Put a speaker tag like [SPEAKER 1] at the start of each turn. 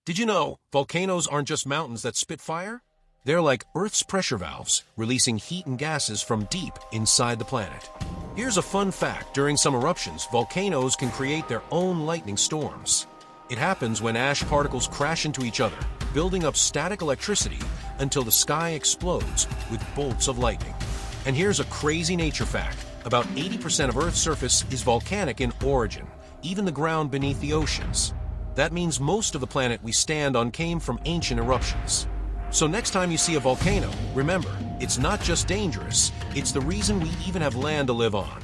[SPEAKER 1] Did you know volcanoes aren't just mountains that spit fire? They're like Earth's pressure valves, releasing heat and gases from deep inside the planet. Here's a fun fact. During some eruptions, volcanoes can create their own lightning storms. It happens when ash particles crash into each other, building up static electricity until the sky explodes with bolts of lightning. And here's a crazy nature fact. About 80% of Earth's surface is volcanic in origin, even the ground beneath the oceans. That means most of the planet we stand on came from ancient eruptions. So next time you see a volcano, remember, it's not just dangerous, it's the reason we even have land to live on.